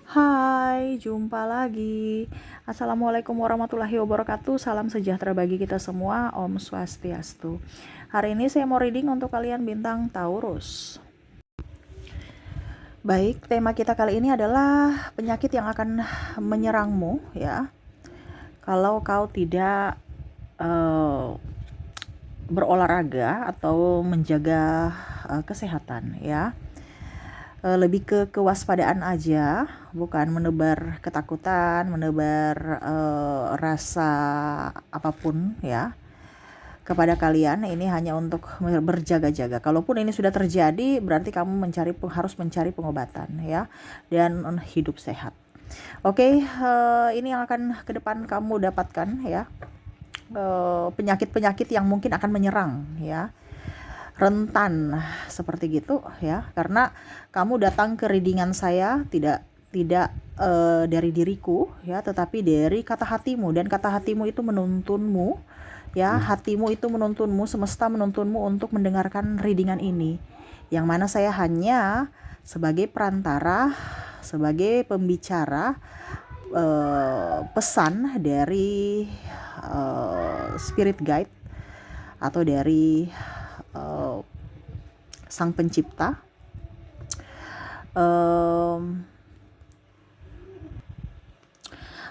Hai, jumpa lagi. Assalamualaikum warahmatullahi wabarakatuh. Salam sejahtera bagi kita semua. Om Swastiastu. Hari ini saya mau reading untuk kalian bintang Taurus. Baik, tema kita kali ini adalah penyakit yang akan menyerangmu ya. Kalau kau tidak berolahraga atau menjaga kesehatan ya. Lebih ke kewaspadaan aja, bukan menebar ketakutan, menebar rasa apapun ya kepada kalian. Ini hanya untuk berjaga-jaga. Kalaupun ini sudah terjadi, berarti kamu harus mencari pengobatan ya, dan hidup sehat. Oke, ini yang akan ke depan kamu dapatkan ya, penyakit-penyakit yang mungkin akan menyerang ya, rentan seperti gitu ya, karena kamu datang ke readingan saya tidak dari diriku ya, tetapi dari kata hatimu, dan kata hatimu itu menuntunmu ya, hatimu itu menuntunmu, semesta menuntunmu untuk mendengarkan readingan ini, yang mana saya hanya sebagai perantara, sebagai pembicara pesan dari spirit guide atau dari sang pencipta,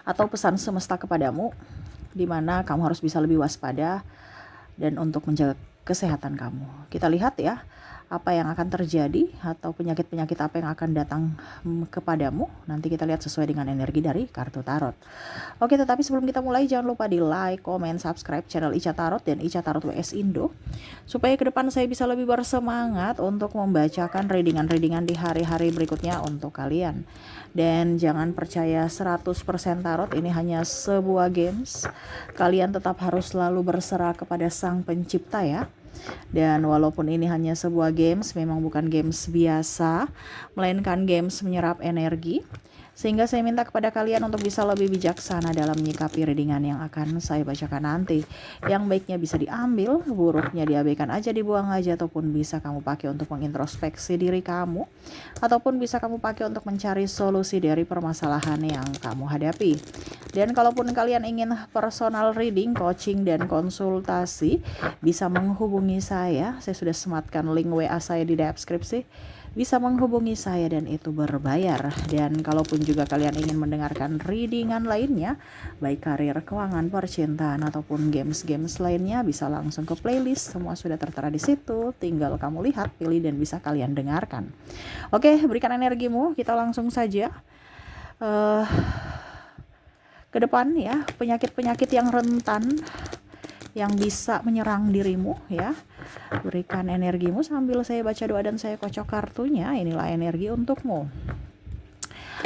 atau pesan semesta kepadamu, di mana kamu harus bisa lebih waspada dan untuk menjaga kesehatan kamu. Kita lihat ya, apa yang akan terjadi atau penyakit-penyakit apa yang akan datang kepadamu. Nanti kita lihat sesuai dengan energi dari kartu tarot. Oke, tetapi sebelum kita mulai, jangan lupa di like, comment, subscribe channel Ica Tarot dan Ica Tarot WS Indo, supaya ke depan saya bisa lebih bersemangat untuk membacakan readingan-readingan di hari-hari berikutnya untuk kalian. Dan jangan percaya 100% tarot ini hanya sebuah games. Kalian tetap harus selalu berserah kepada sang pencipta ya. Dan walaupun ini hanya sebuah games, memang bukan games biasa, melainkan games menyerap energi. Sehingga saya minta kepada kalian untuk bisa lebih bijaksana dalam menyikapi readingan yang akan saya bacakan nanti. Yang baiknya bisa diambil, buruknya diabaikan aja, dibuang aja, ataupun bisa kamu pakai untuk mengintrospeksi diri kamu, ataupun bisa kamu pakai untuk mencari solusi dari permasalahan yang kamu hadapi. Dan kalaupun kalian ingin personal reading, coaching, dan konsultasi, bisa menghubungi saya. Saya sudah sematkan link WA saya di deskripsi. Bisa menghubungi saya dan itu berbayar. Dan kalaupun juga kalian ingin mendengarkan readingan lainnya, baik karir, keuangan, percintaan, ataupun games-games lainnya, bisa langsung ke playlist. Semua sudah tertera di situ. Tinggal kamu lihat, pilih, dan bisa kalian dengarkan. Oke, berikan energimu. Kita langsung saja ke depan ya, penyakit-penyakit yang rentan yang bisa menyerang dirimu ya. Berikan energimu sambil saya baca doa dan saya kocok kartunya. Inilah energi untukmu.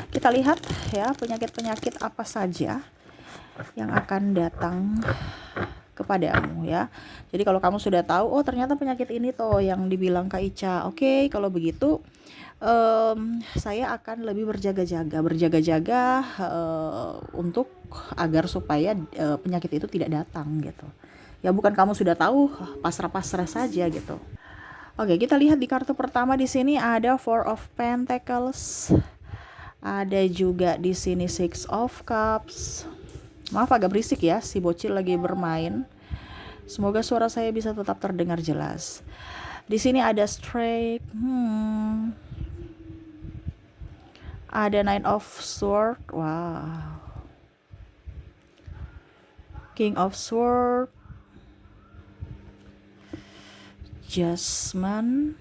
Kita lihat ya, penyakit-penyakit apa saja yang akan datang kepadamu ya. Jadi kalau kamu sudah tahu, oh ternyata penyakit ini toh yang dibilang Kak Ica. Oke, kalau begitu saya akan lebih berjaga-jaga untuk agar supaya penyakit itu tidak datang gitu. Ya bukan kamu sudah tahu, pasrah-pasrah saja gitu. Oke, kita lihat di kartu pertama. Di sini ada Four of Pentacles. Ada juga di sini Six of Cups. Maaf agak berisik ya, si bocil lagi bermain. Semoga suara saya bisa tetap terdengar jelas. Di sini ada Straight. Ada Nine of Swords. Wow. King of Swords. Jasmine.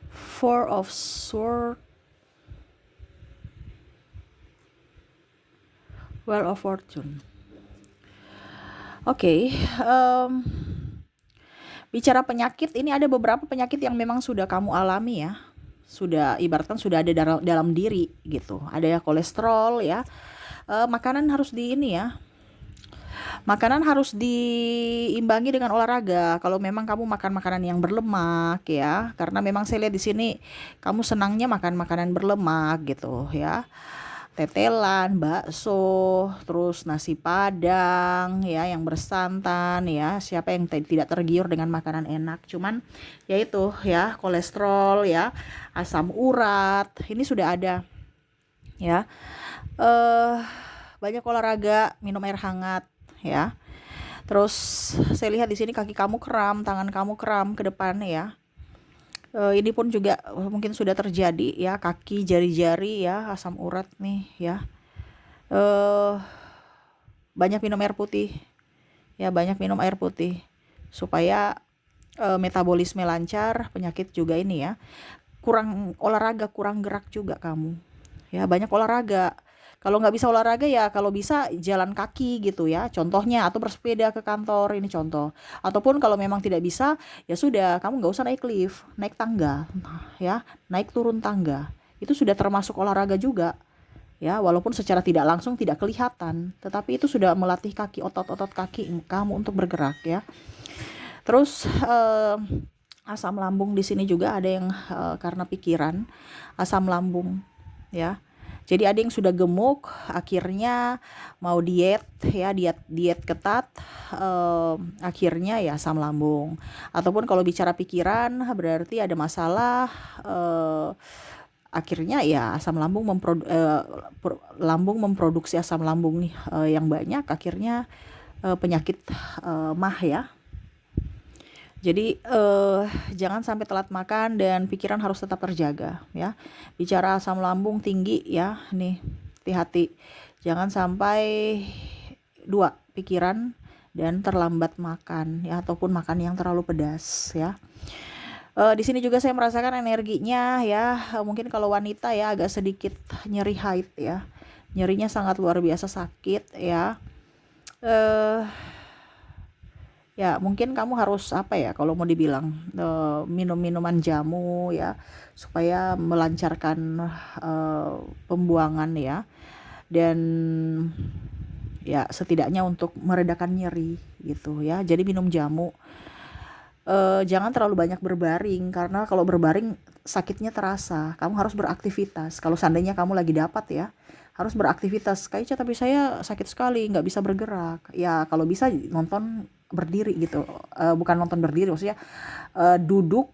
Four of Swords. Wheel of Fortune. Oke, bicara penyakit, ini ada beberapa penyakit yang memang sudah kamu alami ya. Sudah ibaratkan sudah ada dalam diri gitu. Ada kolesterol ya. Makanan harus di ini ya. Makanan harus diimbangi dengan olahraga. Kalau memang kamu makan makanan yang berlemak ya, karena memang saya lihat di sini kamu senangnya makan makanan berlemak gitu ya. tetelan, bakso, terus nasi padang ya yang bersantan ya. Siapa yang tidak tergiur dengan makanan enak? Cuman ya itu ya, kolesterol ya, asam urat, ini sudah ada ya. eh Banyak olahraga, minum air hangat ya. Terus saya lihat di sini kaki kamu kram, tangan kamu kram ke depan ya. Ini pun juga mungkin sudah terjadi ya, kaki, jari-jari ya, asam urat nih ya. eh Banyak minum air putih ya, banyak minum air putih supaya metabolisme lancar. Penyakit juga ini ya, kurang olahraga, kurang gerak juga kamu ya. Banyak olahraga, kalau nggak bisa olahraga ya kalau bisa jalan kaki gitu ya contohnya, atau bersepeda ke kantor, ini contoh. Ataupun kalau memang tidak bisa ya sudah, kamu nggak usah naik lift, naik tangga ya, naik turun tangga, itu sudah termasuk olahraga juga ya, walaupun secara tidak langsung tidak kelihatan, tetapi itu sudah melatih kaki, otot-otot kaki kamu untuk bergerak ya. Terus asam lambung di sini juga ada yang karena pikiran, asam lambung ya. Jadi ada yang sudah gemuk, akhirnya mau diet ya, diet ketat, akhirnya ya asam lambung. Ataupun kalau bicara pikiran berarti ada masalah, akhirnya ya asam lambung lambung memproduksi asam lambung nih yang banyak, akhirnya penyakit mah ya. Jadi jangan sampai telat makan dan pikiran harus tetap terjaga ya. Bicara asam lambung tinggi ya, nih hati-hati. Jangan sampai dua, pikiran dan terlambat makan ya, ataupun makan yang terlalu pedas ya. Di sini juga saya merasakan energinya ya. Mungkin kalau wanita ya agak sedikit nyeri haid ya. Nyerinya sangat luar biasa sakit ya. Eh Ya mungkin kamu harus apa ya, kalau mau dibilang minum minuman jamu ya, supaya melancarkan pembuangan ya, dan ya setidaknya untuk meredakan nyeri gitu ya. Jadi minum jamu, jangan terlalu banyak berbaring, karena kalau berbaring sakitnya terasa. Kamu harus beraktivitas, kalau seandainya kamu lagi dapat ya, harus beraktivitas. Kayaknya tapi saya sakit sekali, nggak bisa bergerak ya. Kalau bisa nonton berdiri gitu, bukan nonton berdiri maksudnya, duduk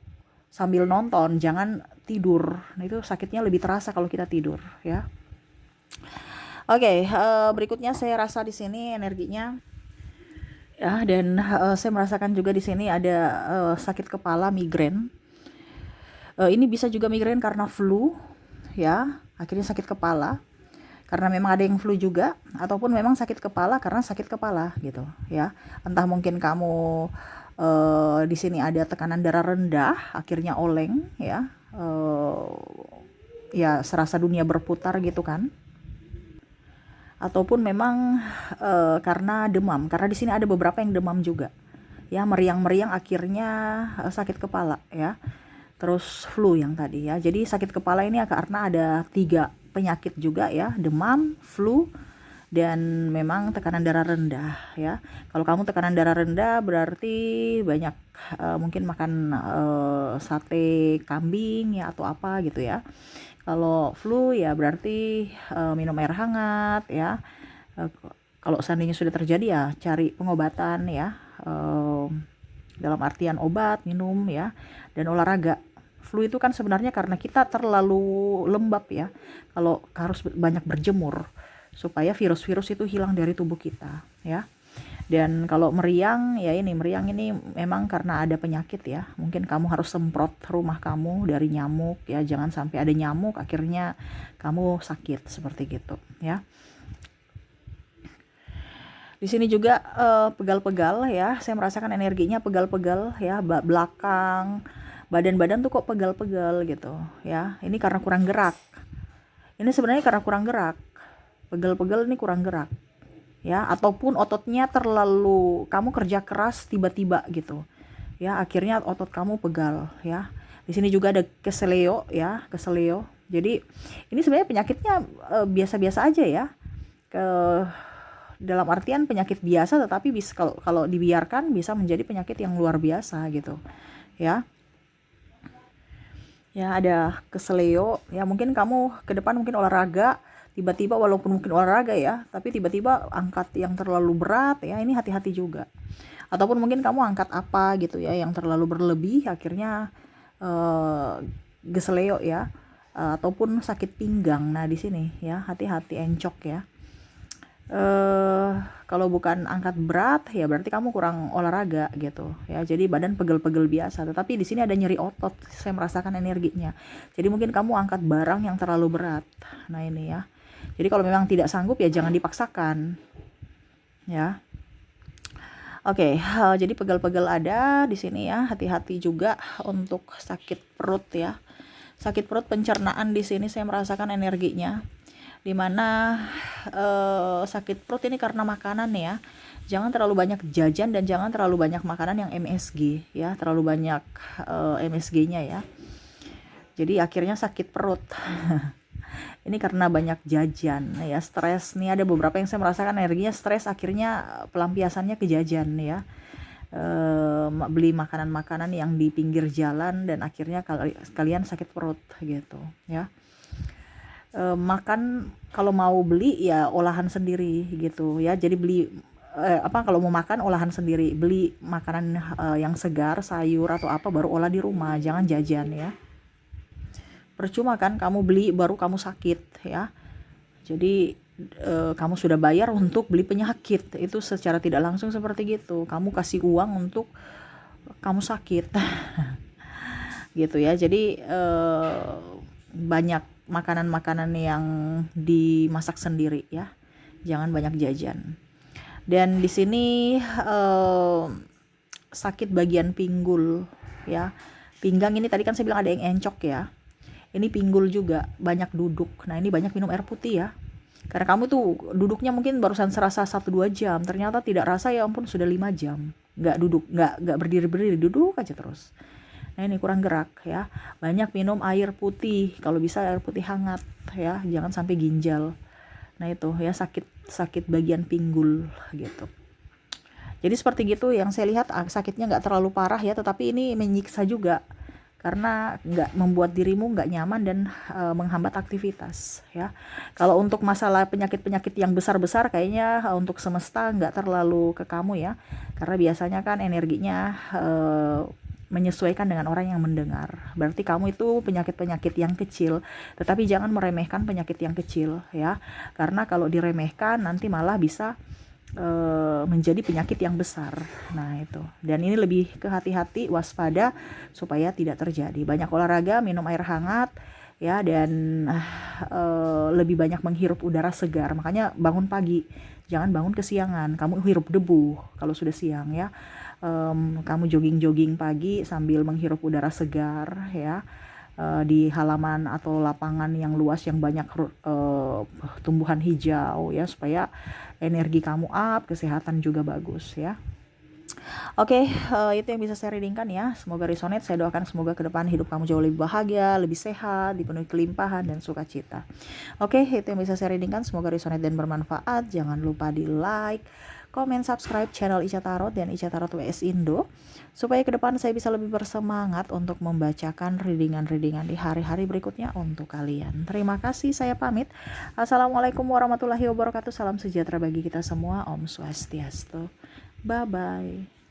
sambil nonton, jangan tidur. Nah itu sakitnya lebih terasa kalau kita tidur ya. Oke, berikutnya saya rasa di sini energinya ya, dan saya merasakan juga di sini ada sakit kepala, migrain. Ini bisa juga migrain karena flu ya, akhirnya sakit kepala karena memang ada yang flu juga, ataupun memang sakit kepala karena sakit kepala gitu ya. Entah mungkin kamu di sini ada tekanan darah rendah, akhirnya oleng ya, ya serasa dunia berputar gitu kan. Ataupun memang karena demam, karena di sini ada beberapa yang demam juga ya, meriang-meriang akhirnya sakit kepala ya. Terus flu yang tadi ya, jadi sakit kepala ini karena ada 3 penyakit juga ya, demam, flu, dan memang tekanan darah rendah ya. Kalau kamu tekanan darah rendah berarti banyak mungkin makan sate kambing ya atau apa gitu ya. Kalau flu ya berarti minum air hangat ya. Eh, Kalau seandainya sudah terjadi ya cari pengobatan ya, dalam artian obat, minum ya, dan olahraga. Flu itu kan sebenarnya karena kita terlalu lembab ya, kalau harus banyak berjemur supaya virus-virus itu hilang dari tubuh kita ya. Dan kalau meriang ya, ini meriang ini memang karena ada penyakit ya, mungkin kamu harus semprot rumah kamu dari nyamuk ya, jangan sampai ada nyamuk akhirnya kamu sakit seperti gitu ya. Di sini juga pegal-pegal ya, saya merasakan energinya pegal-pegal ya, belakang, badan-badan tuh kok pegal-pegal gitu ya. Ini karena kurang gerak. Ini sebenarnya karena kurang gerak. Pegal-pegal ini kurang gerak ya, ataupun ototnya terlalu, kamu kerja keras tiba-tiba gitu ya, akhirnya otot kamu pegal ya. Di sini juga ada keseleo ya, keseleo. Jadi ini sebenarnya penyakitnya biasa-biasa aja ya. Ke Dalam artian penyakit biasa, tetapi bisa kalau dibiarkan bisa menjadi penyakit yang luar biasa gitu ya. Ya ada keseleo ya, mungkin kamu ke depan mungkin olahraga tiba-tiba walaupun mungkin olahraga ya, tapi tiba-tiba angkat yang terlalu berat ya, ini hati-hati juga. Ataupun mungkin kamu angkat apa gitu ya yang terlalu berlebih, akhirnya geseleo ya, ataupun sakit pinggang. Nah di sini ya hati-hati, encok ya. Kalau bukan angkat berat ya berarti kamu kurang olahraga gitu ya, jadi badan pegel-pegel biasa, tetapi di sini ada nyeri otot, saya merasakan energinya. Jadi mungkin kamu angkat barang yang terlalu berat. Nah ini ya, jadi kalau memang tidak sanggup ya jangan dipaksakan ya. Oke, jadi pegel-pegel ada di sini ya, hati-hati juga untuk sakit perut ya. Sakit perut, pencernaan di sini saya merasakan energinya. Dimana sakit perut ini karena makanan ya. Jangan terlalu banyak jajan dan jangan terlalu banyak makanan yang MSG ya, terlalu banyak MSG-nya ya. Jadi akhirnya sakit perut. Ini karena banyak jajan ya, stres nih, ada beberapa yang saya merasakan energinya stres, akhirnya pelampiasannya ke jajan ya. Beli makanan-makanan yang di pinggir jalan dan akhirnya kalian sakit perut gitu ya. Makan kalau mau beli ya olahan sendiri gitu ya, jadi beli kalau mau makan olahan sendiri, beli makanan yang segar, sayur atau apa baru olah di rumah, jangan jajan ya. Percuma kan kamu beli baru kamu sakit ya. Jadi kamu sudah bayar untuk beli penyakit, itu secara tidak langsung seperti gitu, kamu kasih uang untuk kamu sakit. Gitu ya. Jadi banyak makanan-makanan yang dimasak sendiri ya, jangan banyak jajan. Dan di sini sakit bagian pinggul ya, pinggang ini tadi kan saya bilang ada yang encok ya, ini pinggul juga, banyak duduk. Nah ini banyak minum air putih ya, karena kamu tuh duduknya mungkin barusan serasa 1-2 jam, ternyata tidak rasa ya ampun sudah 5 jam nggak duduk, nggak berdiri duduk aja terus. Nah ini kurang gerak ya, banyak minum air putih, kalau bisa air putih hangat ya, jangan sampai ginjal. Nah itu ya, sakit bagian pinggul gitu. Jadi seperti gitu yang saya lihat, sakitnya nggak terlalu parah ya, tetapi ini menyiksa juga karena nggak membuat dirimu nggak nyaman dan menghambat aktivitas ya. Kalau untuk masalah penyakit-penyakit yang besar-besar kayaknya untuk semesta nggak terlalu ke kamu ya, karena biasanya kan energinya menyesuaikan dengan orang yang mendengar. Berarti kamu itu penyakit-penyakit yang kecil, tetapi jangan meremehkan penyakit yang kecil ya, karena kalau diremehkan nanti malah bisa menjadi penyakit yang besar. Nah itu, dan ini lebih ke hati-hati, waspada supaya tidak terjadi. Banyak olahraga, minum air hangat ya, dan lebih banyak menghirup udara segar. Makanya bangun pagi, jangan bangun kesiangan, kamu hirup debu kalau sudah siang ya. Kamu jogging pagi sambil menghirup udara segar ya, di halaman atau lapangan yang luas yang banyak tumbuhan hijau ya, supaya energi kamu up, kesehatan juga bagus ya. Oke, itu yang bisa saya readingkan ya. Semoga resonate. Saya doakan semoga ke depan hidup kamu jauh lebih bahagia, lebih sehat, dipenuhi kelimpahan dan sukacita. Oke, itu yang bisa saya readingkan. Semoga resonate dan bermanfaat. Jangan lupa di like, komen, subscribe channel Ica Tarot dan Ica Tarot WS Indo, supaya ke depan saya bisa lebih bersemangat untuk membacakan readingan-readingan di hari-hari berikutnya untuk kalian. Terima kasih, saya pamit. Assalamualaikum warahmatullahi wabarakatuh. Salam sejahtera bagi kita semua. Om Swastiastu. Bye-bye.